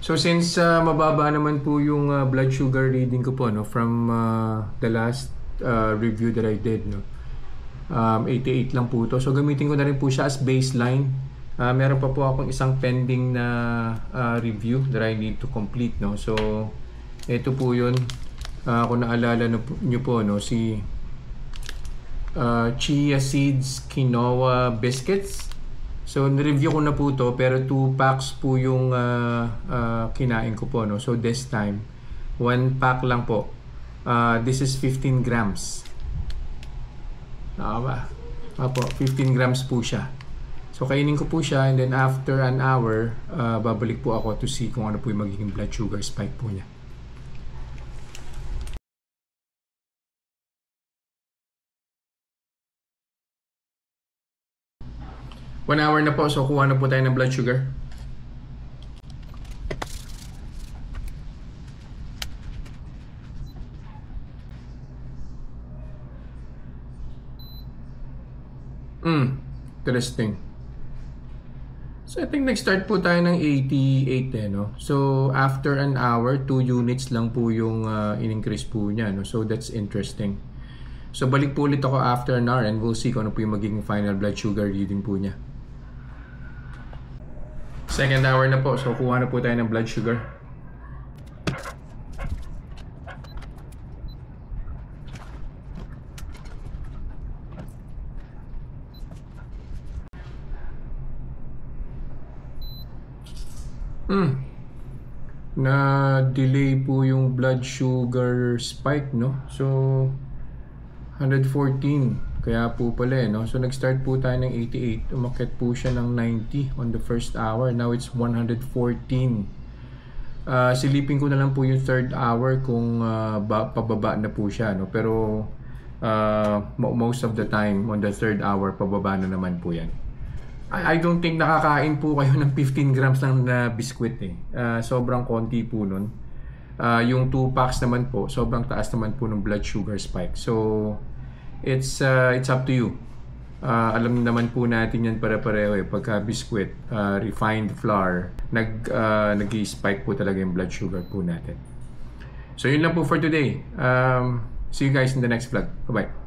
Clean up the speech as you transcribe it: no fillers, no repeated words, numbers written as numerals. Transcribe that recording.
So since mababa naman po yung blood sugar reading ko po no from the last review that I did no. 88 lang po to. So gamitin ko na rin po siya as baseline. Meron pa po akong isang pending na review that I need to complete no. So ito po 'yun. Kung naalala niyo po no si chia seeds quinoa biscuits. So, nireview ko na po to pero 2 packs po yung kinain ko po. No? So, this time, 1 pack lang po. This is 15 grams. Ba? Apo, 15 grams po siya. So, kainin ko po siya and then after an hour, babalik po ako to see kung ano po yung magiging blood sugar spike po niya. One hour na po, so kuha na po tayo ng blood sugar. Interesting. So I think nag-start po tayo ng 88 no? So after an hour, 2 units lang po yung in-increase po niya. No? So that's interesting. So balik po ulit ako after an hour and we'll see kung ano po yung magiging final blood sugar reading po niya. Second hour na po, so kuha na po tayo ng blood sugar. Na-delay po yung blood sugar spike, no? So, 114. Kaya po pala no? So nag-start po tayo ng 88. Umakyat po siya ng 90 on the first hour. Now it's 114. Silipin ko na lang po yung third hour kung pababa na po siya. No? Pero most of the time on the third hour, pababa na naman po yan. I don't think nakakain po kayo ng 15 grams lang na biskwit eh. Sobrang konti po nun. Yung 2 packs naman po, sobrang taas naman po ng blood sugar spike. So, it's up to you. Alam naman po natin yan pare-pareho eh. Pagka biskwit, refined flour, nag-spike po talaga yung blood sugar po natin. So, yun lang po for today. See you guys in the next vlog. Bye-bye.